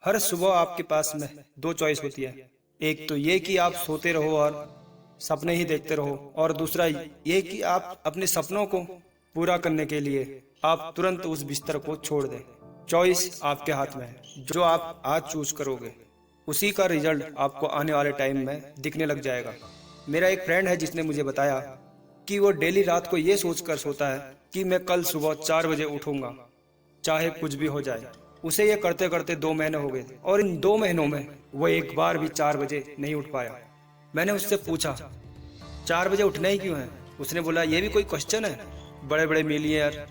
हर सुबह आपके पास में दो चॉइस होती है। एक तो ये कि आप सोते रहो और सपने ही देखते रहो, और दूसरा ये कि आप अपने सपनों को पूरा करने के लिए आप तुरंत उस बिस्तर को छोड़ दें। चॉइस आपके हाथ में है। जो आप आज चूज करोगे उसी का रिजल्ट आपको आने वाले टाइम में दिखने लग जाएगा। मेरा एक फ्रेंड है जिसने मुझे बताया कि वो डेली रात को ये सोच कर सोता है कि मैं कल सुबह 4 बजे उठूंगा, चाहे कुछ भी हो जाए। उसे ये करते करते 2 महीने हो गए और इन 2 महीनों में वो एक बार भी 4 बजे नहीं उठ पाया। मैंने उससे पूछा 4 बजे उठना ही क्यों है? उसने बोला ये भी कोई क्वेश्चन है? बड़े बड़े millionaire,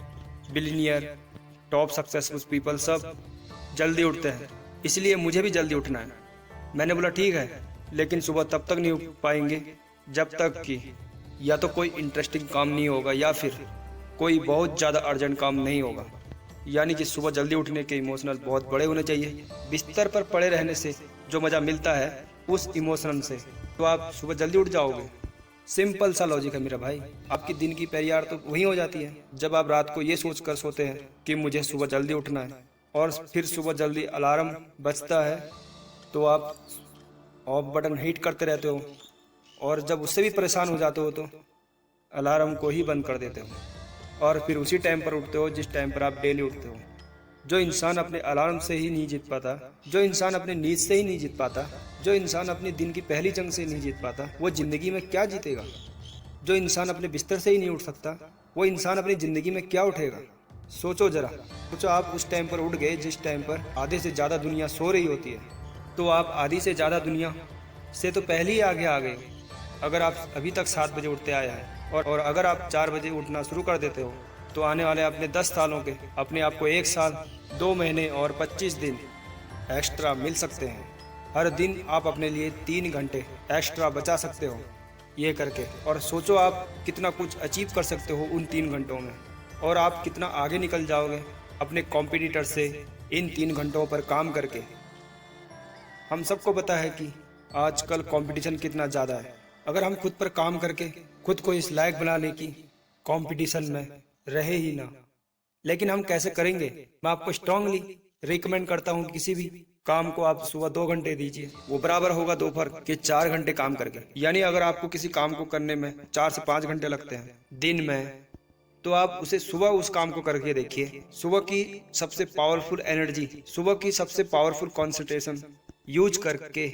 billionaire, top successful people सब जल्दी उठते हैं, इसलिए मुझे भी जल्दी उठना है। मैंने बोला ठीक है, लेकिन सुबह तब तक नहीं उठ पाएंगे जब तक कि या तो कोई इंटरेस्टिंग काम नहीं होगा या फिर कोई बहुत ज़्यादा अर्जेंट काम नहीं होगा। यानी कि सुबह जल्दी उठने के इमोशनल बहुत बड़े होने चाहिए। बिस्तर पर पड़े रहने से जो मज़ा मिलता है उस इमोशन से तो आप सुबह जल्दी उठ जाओगे। सिंपल सा लॉजिक है मेरा भाई। आपकी दिन की पहली तो वही हो जाती है जब आप रात को ये सोच कर सोते हैं कि मुझे सुबह जल्दी उठना है, और फिर सुबह जल्दी अलार्म बजता है तो आप ऑफ बटन हिट करते रहते हो, और जब उससे भी परेशान हो जाते हो तो अलार्म को ही बंद कर देते हो और फिर उसी टाइम पर उठते हो जिस टाइम पर आप डेली उठते हो। जो इंसान अपने अलार्म से ही नहीं जीत पाता, जो इंसान अपने नींद से ही नहीं जीत पाता, जो इंसान अपने दिन की पहली जंग से नहीं जीत पाता, वो ज़िंदगी में क्या जीतेगा? जो इंसान अपने बिस्तर से ही नहीं उठ सकता, वो इंसान अपनी ज़िंदगी में क्या उठेगा? सोचो ज़रा। सोचो आप उस टाइम पर उठ गए जिस टाइम पर आधे से ज़्यादा दुनिया सो रही होती है, तो आप आधी से ज़्यादा दुनिया से तो पहले ही आगे आ गए। अगर आप अभी तक 7 बजे उठते आए हैं और अगर आप 4 बजे उठना शुरू कर देते हो तो आने वाले अपने 10 सालों के अपने आप को 1 साल, 2 महीने और 25 दिन एक्स्ट्रा मिल सकते हैं। हर दिन आप अपने लिए 3 घंटे एक्स्ट्रा बचा सकते हो ये करके। और सोचो आप कितना कुछ अचीव कर सकते हो उन 3 घंटों में, और आप कितना आगे निकल जाओगे अपने कॉम्पिटिटर से इन 3 घंटों पर काम करके। हम सबको पता है कि आजकल कंपटीशन कितना ज़्यादा है। अगर हम खुद पर काम करके खुद को इस लायक बनाने की कंपटीशन में रहे ही ना, लेकिन हम कैसे करेंगे? मैं आपको स्ट्रांगली रिकमेंड करता हूँ किसी भी काम को आप सुबह 2 घंटे दीजिए, वो बराबर होगा दोपहर के 4 घंटे काम करके। यानी अगर आपको किसी काम को करने में 4 से 5 घंटे लगते हैं दिन में, तो आप उसे सुबह उस काम को करके देखिए। सुबह की सबसे पावरफुल एनर्जी, सुबह की सबसे पावरफुल कॉन्सेंट्रेशन यूज करके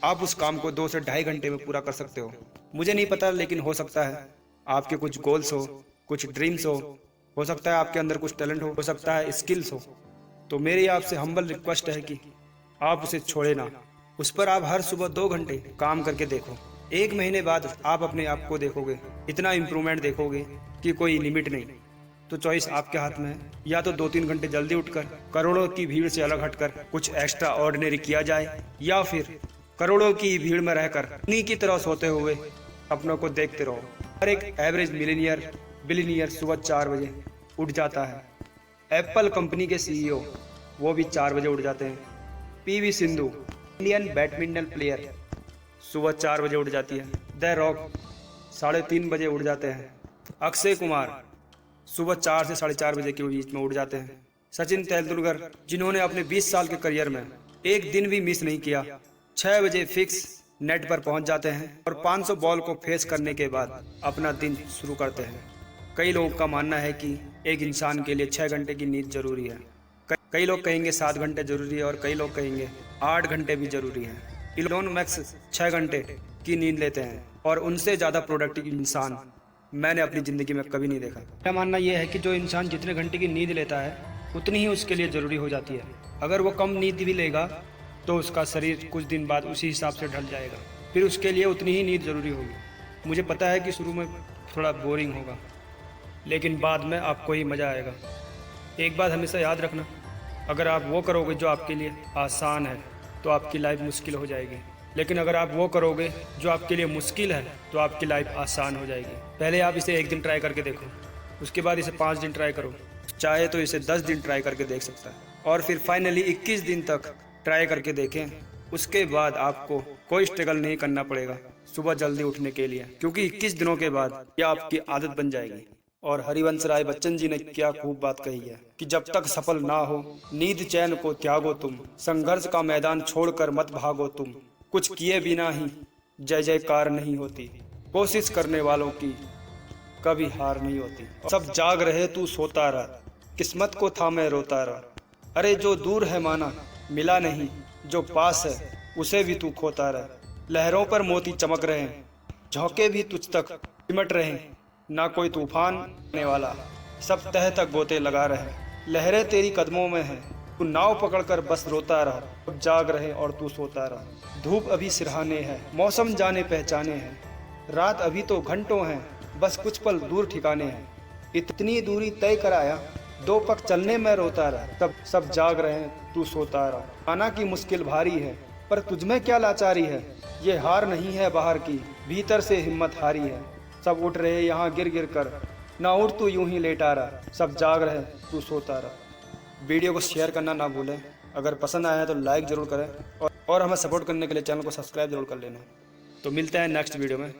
आप उस काम को 2 से ढाई घंटे में पूरा कर सकते हो। मुझे नहीं पता, लेकिन हो सकता है आपके कुछ गोल्स हो, कुछ ड्रीम्स हो सकता है आपके अंदर कुछ टैलेंट हो सकता है स्किल्स हो। तो मेरी आपसे हम्बल रिक्वेस्ट है कि आप उसे छोड़े ना, उस पर आप हर सुबह 2 घंटे काम करके देखो। 1 महीने बाद आप अपने आप को देखोगे, इतना इम्प्रूवमेंट देखोगे कि कोई लिमिट नहीं। तो चॉइस आपके हाथ में है। या तो 2-3 घंटे जल्दी उठकर करोड़ों की भीड़ से अलग हटकर कुछ एक्स्ट्रा ऑर्डिनरी किया जाए, या फिर करोड़ों की भीड़ में रहकर उन्हीं की तरह सोते हुए अपनों को देखते रहो। हर एक एवरेज मिलीनियर, बिलीनियर सुबह 4 बजे उठ जाता है। एप्पल कंपनी के सीईओ वो भी 4 बजे उठ जाते हैं। PV Sindhu, Indian badminton player, सुबह 4 बजे उठ जाती है। द रॉक 3:30 बजे उठ जाते हैं। अक्षय कुमार सुबह 4 से 4:30 बजे के बीच में उठ जाते हैं। सचिन तेंदुलकर, जिन्होंने अपने 20 साल के करियर में एक दिन भी मिस नहीं किया, 6 बजे फिक्स नेट पर पहुंच जाते हैं और 500 बॉल को फेस करने के बाद अपना दिन शुरू करते हैं। कई लोगों का मानना है कि एक इंसान के लिए 6 घंटे की नींद जरूरी है। कई लोग कहेंगे 7 घंटे जरूरी है और कई लोग कहेंगे 8 घंटे भी जरूरी है। इलोन मैक्स 6 घंटे की नींद लेते हैं और उनसे ज़्यादा प्रोडक्टिव इंसान मैंने अपनी ज़िंदगी में कभी नहीं देखा। मेरा मानना यह है कि जो इंसान जितने घंटे की नींद लेता है उतनी ही उसके लिए ज़रूरी हो जाती है। अगर वो कम नींद भी लेगा तो उसका शरीर कुछ दिन बाद उसी हिसाब से ढल जाएगा, फिर उसके लिए उतनी ही नींद ज़रूरी होगी। मुझे पता है कि शुरू में थोड़ा बोरिंग होगा, लेकिन बाद में आपको ही मज़ा आएगा। एक बात हमेशा याद रखना, अगर आप वो करोगे जो आपके लिए आसान है तो आपकी लाइफ मुश्किल हो जाएगी, लेकिन अगर आप वो करोगे जो आपके लिए मुश्किल है तो आपकी लाइफ आसान हो जाएगी। पहले आप इसे 1 दिन ट्राई करके देखो, उसके बाद इसे 5 दिन ट्राई करो, चाहे तो इसे 10 दिन ट्राई करके देख सकता है, और फिर फाइनली 21 दिन तक ट्राई करके देखें। उसके बाद आपको कोई स्ट्रगल नहीं करना पड़ेगा सुबह जल्दी उठने के लिए, क्योंकि 21 दिनों के बाद यह आपकी आदत बन जाएगी और हरिवंश राय बच्चन जी ने क्या खूब बात कही है कि जब तक सफल ना हो नींद चैन को त्यागो तुम, संघर्ष का मैदान छोड़कर मत भागो तुम, कुछ किए बिना ही जय जयकार नहीं होती, कोशिश करने वालों की कभी हार नहीं होती। सब जाग रहे तू सोता रह, किस्मत को थामे रोता रह, अरे जो दूर है माना मिला नहीं, जो पास है उसे भी तू खोता रह। लहरों पर मोती चमक रहे हैं, झोंके भी तुझ तक सिमट रहे हैं, ना कोई तूफान आने वाला, सब तह तक गोते लगा रहे। लहरें तेरी कदमों में हैं, तू नाव पकड़कर बस रोता रह, अब जाग रहे और तू सोता रह। धूप अभी सिरहाने है, मौसम जाने पहचाने हैं, रात अभी तो घंटों हैं, बस कुछ पल दूर ठिकाने हैं। इतनी दूरी तय कराया, दो पग चलने में रोता रह, सब जाग रहे हैं तू सोता रह। आना की मुश्किल भारी है, पर तुझमें क्या लाचारी है, ये हार नहीं है बाहर की, भीतर से हिम्मत हारी है। सब उठ रहे यहाँ गिर गिर कर, ना उठ तू यूं ही लेटा रहा, सब जाग रहे तू सोता रह। वीडियो को शेयर करना ना भूलें, अगर पसंद आया है तो लाइक ज़रूर करें और हमें सपोर्ट करने के लिए चैनल को सब्सक्राइब जरूर कर लेना। तो मिलते हैं नेक्स्ट वीडियो में।